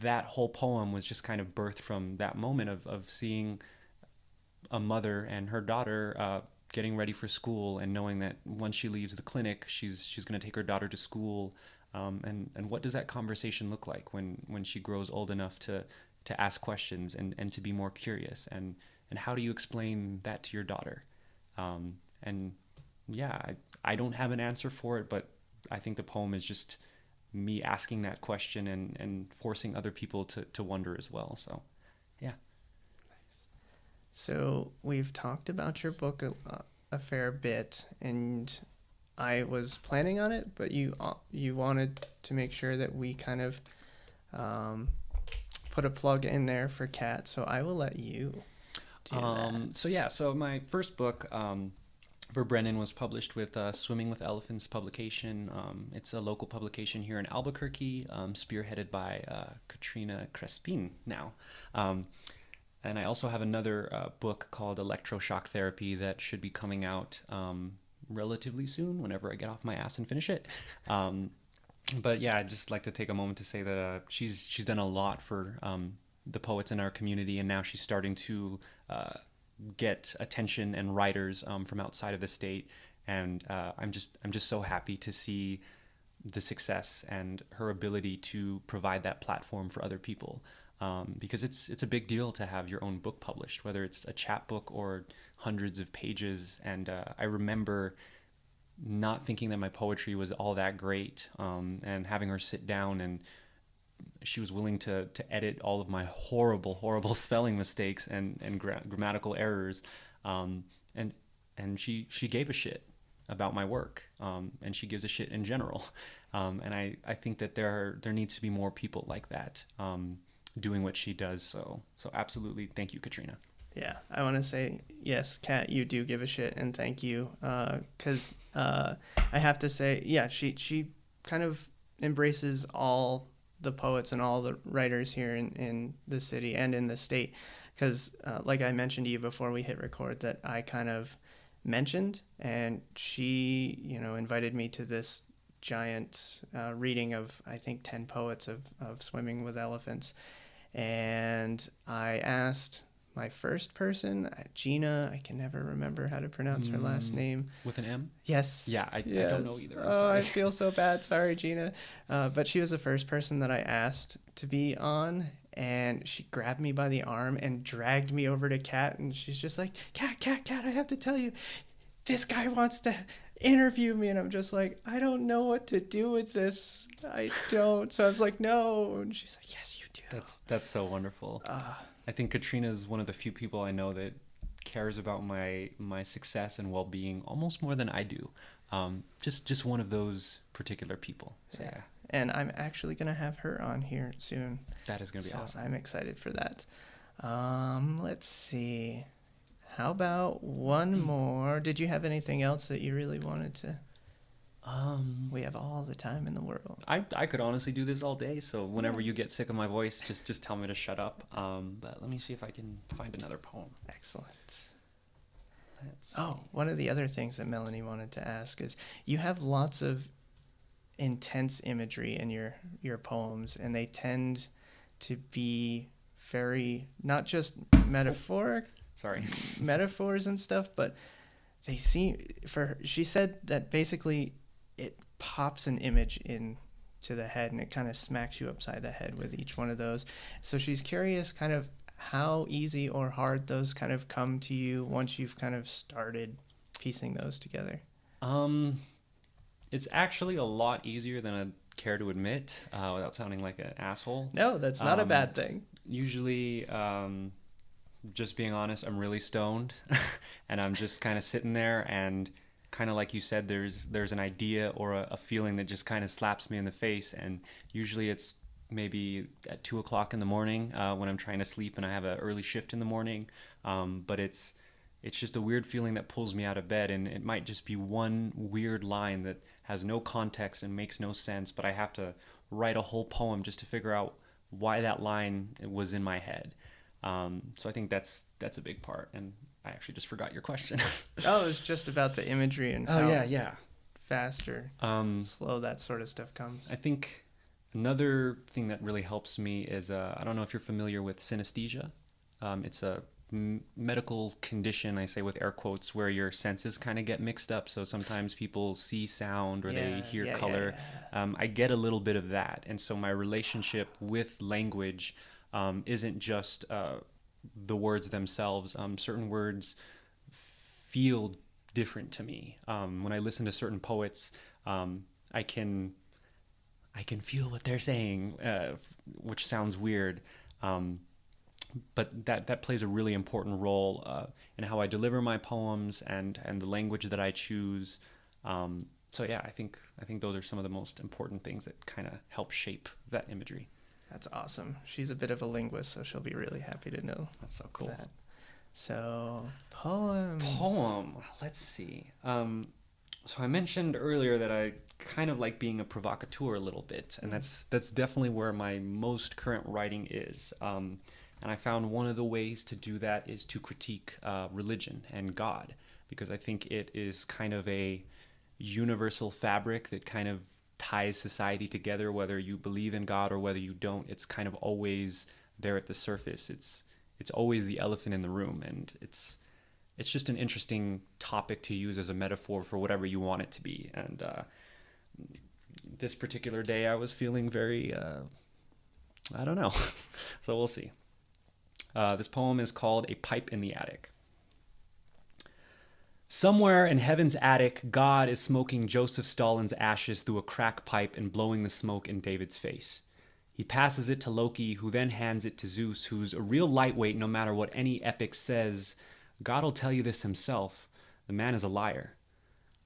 S5: that whole poem was just kind of birthed from that moment of seeing a mother and her daughter getting ready for school, and knowing that once she leaves the clinic, she's going to take her daughter to school, and what does that conversation look like when she grows old enough to ask questions and to be more curious, and how do you explain that to your daughter? And yeah, I don't have an answer for it, but I think the poem is just me asking that question and forcing other people to wonder as well. So yeah.
S1: So we've talked about your book a fair bit, and I was planning on it, but you wanted to make sure that we kind of put a plug in there for Kat, so I will let you do that.
S5: So my first book, Verbrennen, was published with Swimming with Elephants publication. It's a local publication here in Albuquerque, spearheaded by Katrina Crespin now. And I also have another book called Electroshock Therapy that should be coming out relatively soon whenever I get off my ass and finish it. But yeah, I'd just like to take a moment to say that she's done a lot for the poets in our community, and now she's starting to get attention and writers from outside of the state. And I'm just so happy to see the success and her ability to provide that platform for other people. Because it's a big deal to have your own book published, whether it's a chapbook or hundreds of pages. And I remember not thinking that my poetry was all that great, and having her sit down, and she was willing to edit all of my horrible spelling mistakes and grammatical errors, and she gave a shit about my work, and she gives a shit in general, and I think that there needs to be more people like that doing what she does. So absolutely, thank you, Katrina.
S1: Yeah, I want to say, yes, Kat, you do give a shit, and thank you, because I have to say, yeah, she kind of embraces all the poets and all the writers here in the city and in the state, because like I mentioned to you before we hit record, that I kind of mentioned, and she, invited me to this giant reading of, I think, 10 poets of Swimming with Elephants, and I asked my first person, Gina, I can never remember how to pronounce her last name.
S5: With an M?
S1: Yes.
S5: Yeah, I
S1: Yes.
S5: don't know either.
S1: Oh, I feel so bad. Sorry, Gina. But she was the first person that I asked to be on, and she grabbed me by the arm and dragged me over to Kat, and she's just like, Kat, I have to tell you, this guy wants to interview me. And I'm just like, I don't know what to do with this. I don't. So I was like, no. And she's like, yes, you do.
S5: That's so wonderful. I think Katrina is one of the few people I know that cares about my success and well-being almost more than I do. Just one of those particular people. So yeah.
S1: And I'm actually going to have her on here soon.
S5: That is going to be awesome.
S1: I'm excited for that. Let's see. How about one more? Did you have anything else that you really wanted to? We have all the time in the world.
S5: I could honestly do this all day, so whenever you get sick of my voice, just tell me to shut up. But let me see if I can find another poem.
S1: Excellent.
S5: Let's see.
S1: One of the other things that Melanie wanted to ask is, you have lots of intense imagery in your poems, and they tend to be very, not just metaphoric, metaphors and stuff, but they seem, she said that basically it pops an image into the head, and it kind of smacks you upside the head with each one of those. So she's curious kind of how easy or hard those kind of come to you once you've kind of started piecing those together.
S5: It's actually a lot easier than I'd care to admit, without sounding like an asshole.
S1: No, that's not a bad thing.
S5: Usually, just being honest, I'm really stoned and I'm just kind of sitting there, and kind of like you said, there's an idea or a feeling that just kind of slaps me in the face, and usually it's maybe at 2:00 in the morning when I'm trying to sleep and I have an early shift in the morning, but it's just a weird feeling that pulls me out of bed, and it might just be one weird line that has no context and makes no sense, but I have to write a whole poem just to figure out why that line was in my head. So I think that's a big part, and I actually just forgot your question.
S1: It was just about the imagery and how fast or slow that sort of stuff comes.
S5: I think another thing that really helps me is, I don't know if you're familiar with synesthesia. It's a medical condition, I say with air quotes, where your senses kind of get mixed up. So sometimes people see sound or they hear color. I get a little bit of that. And so my relationship with language isn't just the words themselves. Certain words feel different to me. When I listen to certain poets, I can feel what they're saying, which sounds weird. But that plays a really important role in how I deliver my poems and the language that I choose. So yeah, I think those are some of the most important things that kind of help shape that imagery.
S1: That's awesome. She's a bit of a linguist, so she'll be really happy to know.
S5: That's so cool.
S1: That. So poems.
S5: Let's see. So I mentioned earlier that I kind of like being a provocateur a little bit, and that's definitely where my most current writing is. And I found one of the ways to do that is to critique religion and God. because I think it is kind of a universal fabric that kind of ties society together, whether you believe in God or whether you don't. It's kind of always there at the surface. It's always the elephant in the room, and it's just an interesting topic to use as a metaphor for whatever you want it to be. And this particular day I was feeling very I don't know. So we'll see. This poem is called A Pipe in the Attic. Somewhere in heaven's attic, God is smoking Joseph Stalin's ashes through a crack pipe and blowing the smoke in David's face. He passes it to Loki, who then hands it to Zeus, who's a real lightweight no matter what any epic says. God will tell you this himself. The man is a liar.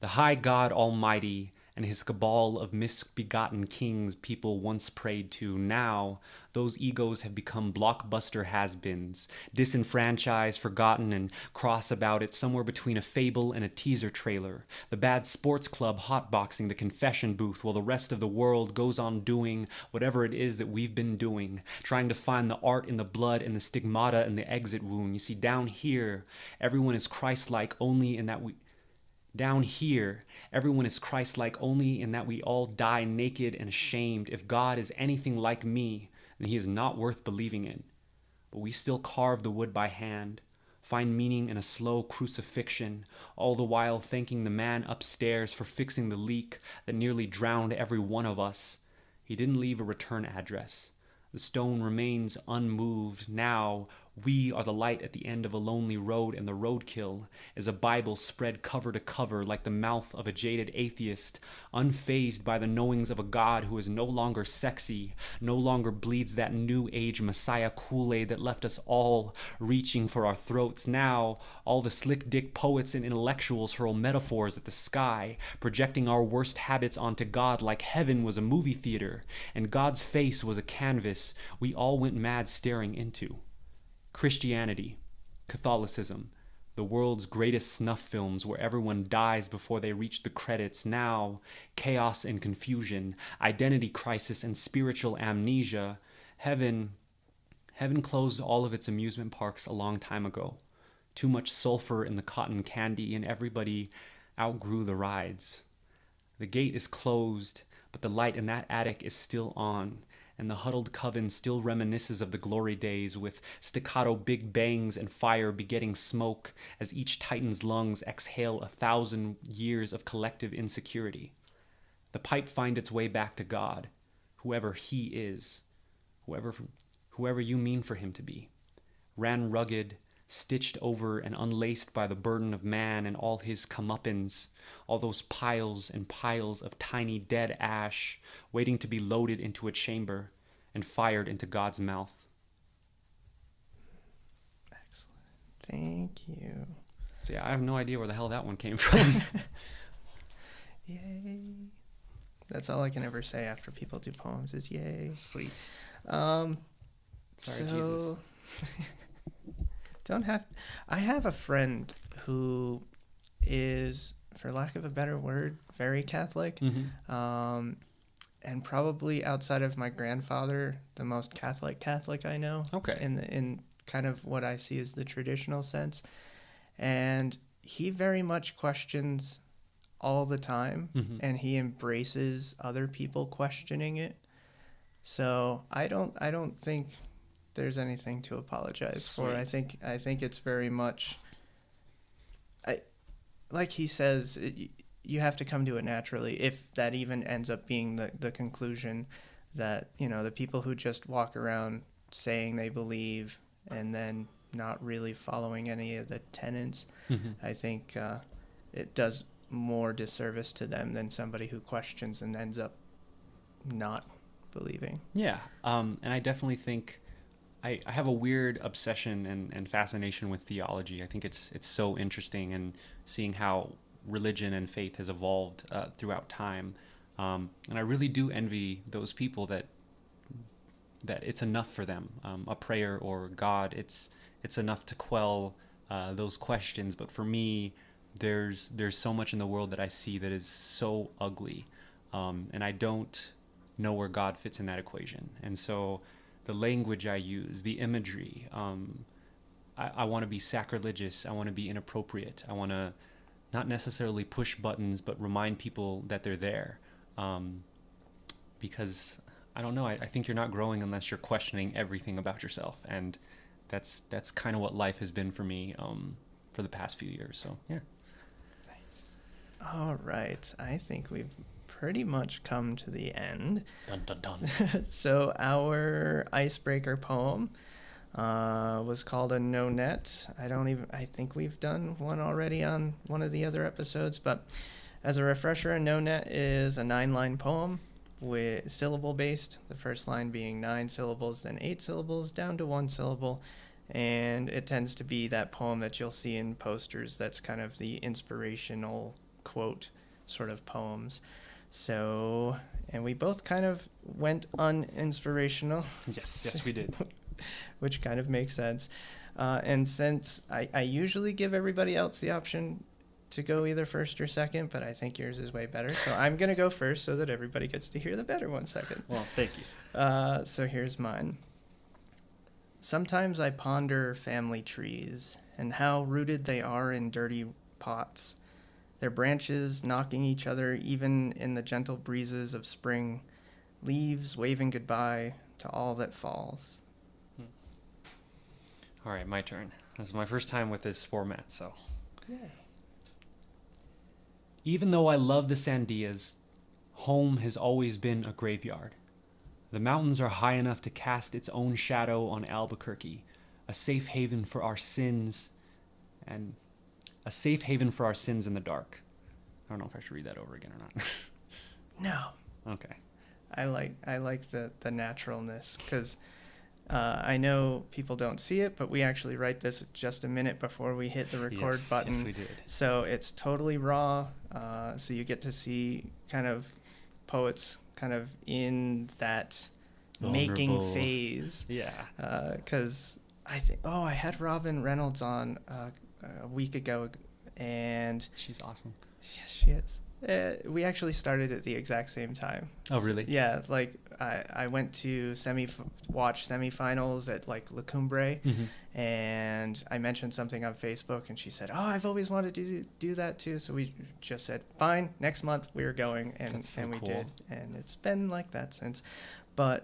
S5: The high God Almighty and his cabal of misbegotten kings people once prayed to, now those egos have become blockbuster has-beens, disenfranchised, forgotten, and cross about it, somewhere between a fable and a teaser trailer. The bad sports club hotboxing the confession booth while the rest of the world goes on doing whatever it is that we've been doing, trying to find the art in the blood and the stigmata and the exit wound. You see, down here, everyone is Christ-like only in that we... Down here, everyone is Christ-like only in that we all die naked and ashamed. If God is anything like me, then he is not worth believing in. But we still carve the wood by hand, find meaning in a slow crucifixion, all the while thanking the man upstairs for fixing the leak that nearly drowned every one of us. He didn't leave a return address. The stone remains unmoved. Now we are the light at the end of a lonely road, and the roadkill is a Bible spread cover to cover like the mouth of a jaded atheist, unfazed by the knowings of a God who is no longer sexy, no longer bleeds that new age Messiah Kool-Aid that left us all reaching for our throats. Now all the slick dick poets and intellectuals hurl metaphors at the sky, projecting our worst habits onto God like heaven was a movie theater and God's face was a canvas we all went mad staring into. Christianity, Catholicism, the world's greatest snuff films where everyone dies before they reach the credits. Now, chaos and confusion, identity crisis and spiritual amnesia. Heaven closed all of its amusement parks a long time ago. Too much sulfur in the cotton candy and everybody outgrew the rides. The gate is closed, but the light in that attic is still on. And the huddled coven still reminisces of the glory days with staccato big bangs and fire begetting smoke as each titan's lungs exhale 1,000 years of collective insecurity. The pipe finds its way back to God, whoever he is, whoever you mean for him to be. Ran rugged, stitched over and unlaced by the burden of man and all his comeuppance, all those piles and piles of tiny dead ash waiting to be loaded into a chamber and fired into God's mouth.
S1: Excellent. Thank you.
S5: So yeah, I have no idea where the hell that one came from.
S1: Yay. That's all I can ever say after people do poems is yay.
S5: Sweet.
S1: Sorry,
S5: Jesus.
S1: I have a friend who is, for lack of a better word, very Catholic.
S5: Mm-hmm.
S1: And probably outside of my grandfather, the most Catholic I know.
S5: Okay.
S1: In kind of what I see as the traditional sense. And he very much questions all the time,
S5: Mm-hmm.
S1: and he embraces other people questioning it. So I don't think there's anything to apologize for. I think it's very much, like he says, you have to come to it naturally, if that even ends up being the conclusion that, the people who just walk around saying they believe and then not really following any of the tenets,
S5: Mm-hmm.
S1: I think it does more disservice to them than somebody who questions and ends up not believing.
S5: Yeah. And I definitely think I have a weird obsession and fascination with theology. I think it's so interesting, and seeing how religion and faith has evolved throughout time. And I really do envy those people that it's enough for them. A prayer or God, it's enough to quell those questions. But for me, there's so much in the world that I see that is so ugly, and I don't know where God fits in that equation. And so the language I use, the imagery, I want to be sacrilegious. I want to be inappropriate. I want to not necessarily push buttons, but remind people that they're there. Because I don't know, I think you're not growing unless you're questioning everything about yourself. And that's kind of what life has been for me for the past few years. So, yeah.
S1: All right. I think we've pretty much come to the end.
S4: Dun, dun, dun.
S1: So our icebreaker poem was called A No Net. I think we've done one already on one of the other episodes, but as a refresher, A No Net is a 9-line poem with syllable based, the first line being 9 syllables, then 8 syllables, down to 1 syllable. And it tends to be that poem that you'll see in posters that's kind of the inspirational quote sort of poems. So, and we both kind of went uninspirational.
S5: Yes, we did.
S1: Which kind of makes sense. And since I usually give everybody else the option to go either first or second, but I think yours is way better. So I'm going to go first so that everybody gets to hear the better one second.
S5: Well, thank you.
S1: So here's mine. Sometimes I ponder family trees and how rooted they are in dirty pots, their branches knocking each other even in the gentle breezes of spring, leaves waving goodbye to all that falls.
S5: All right, my turn. This is my first time with this format, so.
S1: Yay.
S5: Even though I love the Sandias, home has always been a graveyard. The mountains are high enough to cast its own shadow on Albuquerque, a safe haven for our sins, and a safe haven for our sins in the dark. I don't know if I should read that over again or not.
S1: No.
S5: Okay.
S1: I like the naturalness, because I know people don't see it, but we actually write this just a minute before we hit the record button.
S5: Yes, we did.
S1: So it's totally raw. So you get to see kind of poets kind of in that making
S5: Vulnerable
S1: phase.
S5: Yeah.
S1: Because I had Robin Reynolds on a week ago, and
S5: She's awesome.
S1: yes, she is. We actually started at the exact same time.
S5: Oh, really?
S1: Yeah, like I went to watch semifinals at like La Cumbre, and I mentioned something on Facebook, and she said, "Oh, I've always wanted to do that too." So we just said, "Fine, next month we're going," and
S5: That's so
S1: and we
S5: cool.
S1: did, and it's been like that since. But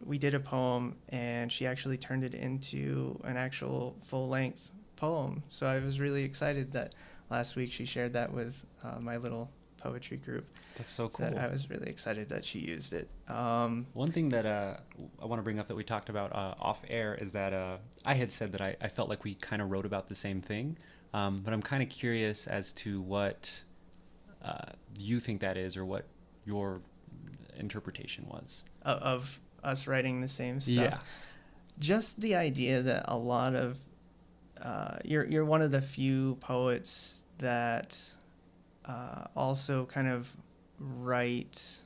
S1: we did a poem, and she actually turned it into an actual full-length poem. So I was really excited that last week she shared that with my little poetry group.
S5: That's so cool.
S1: That I was really excited that she used it.
S5: One thing that I want to bring up that we talked about off air is that I had said that I felt like we kind of wrote about the same thing, but I'm kind of curious as to what you think that is, or what your interpretation was.
S1: Of us writing the same stuff.
S5: Yeah.
S1: Just the idea that a lot of you're one of the few poets that also kind of write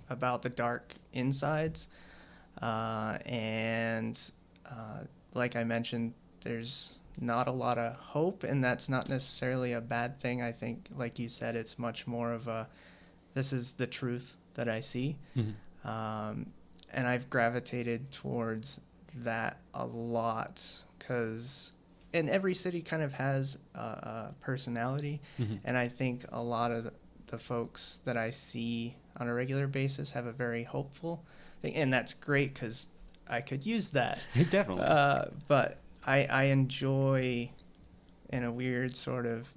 S1: about the dark insides, and like I mentioned, there's not a lot of hope, and that's not necessarily a bad thing. I think, like you said, it's much more of this is the truth that I see. And I've gravitated towards that a lot, because and every city kind of has a personality, and I think a lot of the folks that I see on a regular basis have a very hopeful thing, and that's great because I could use that.
S5: Definitely.
S1: But I enjoy, in a weird sort of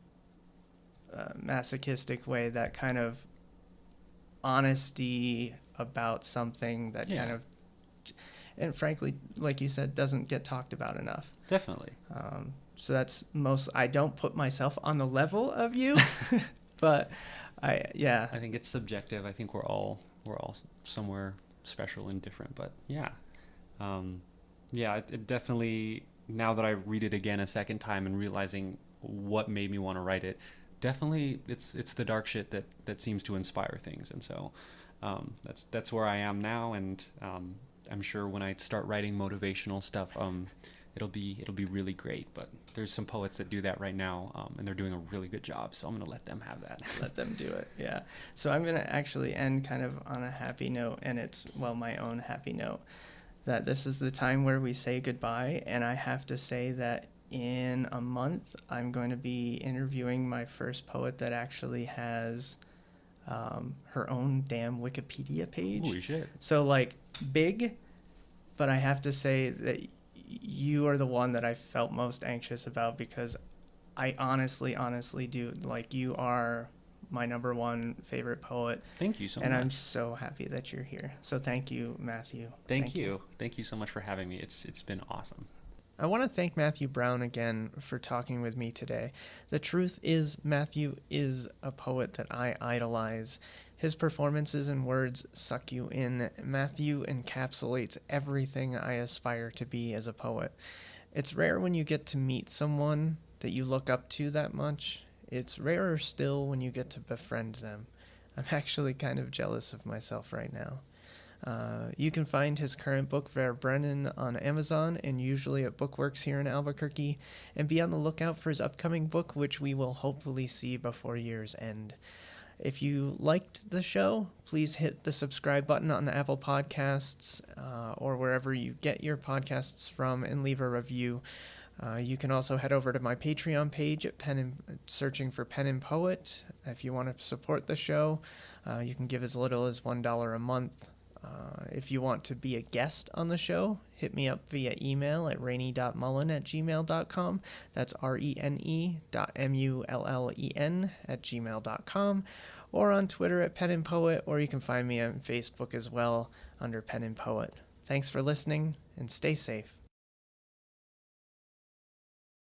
S1: masochistic way, that kind of honesty about something that kind of, and frankly, like you said, doesn't get talked about enough.
S5: Definitely.
S1: So that's I don't put myself on the level of you, but I
S5: think it's subjective. I think we're all somewhere special and different, but it definitely, now that I read it again a second time and realizing what made me want to write it, definitely it's the dark shit that seems to inspire things. And so that's where I am now, and I'm sure when I start writing motivational stuff, it'll be really great. But there's some poets that do that right now, and they're doing a really good job, so I'm going to let them have that.
S1: Let them do it, yeah. So I'm going to actually end kind of on a happy note, and it's, well, my own happy note. that this is the time where we say goodbye, and I have to say that in a month, I'm going to be interviewing my first poet that actually has her own damn Wikipedia page.
S5: Holy shit.
S1: So, like, big, but I have to say that you are the one that I felt most anxious about, because I honestly do. Like, you are my number one favorite poet.
S5: Thank you so much.
S1: And I'm so happy that you're here. So thank you, Matthew.
S5: Thank you. Thank you so much for having me. It's been awesome.
S1: I want to thank Matthew Brown again for talking with me today. The truth is, Matthew is a poet that I idolize. His performances and words suck you in. Matthew encapsulates everything I aspire to be as a poet. It's rare when you get to meet someone that you look up to that much. It's rarer still when you get to befriend them. I'm actually kind of jealous of myself right now. You can find his current book, Verbrennen, on Amazon and usually at Bookworks here in Albuquerque, and be on the lookout for his upcoming book, which we will hopefully see before year's end. If you liked the show, please hit the subscribe button on Apple Podcasts or wherever you get your podcasts from, and leave a review. You can also head over to my Patreon page at searching for Pen and Poet. If you want to support the show, you can give as little as $1 a month. If you want to be a guest on the show, hit me up via email at rene.mullen@gmail.com. That's rene.mullen@gmail.com, or on Twitter at Pen and Poet, or you can find me on Facebook as well under Pen and Poet. Thanks for listening, and stay safe.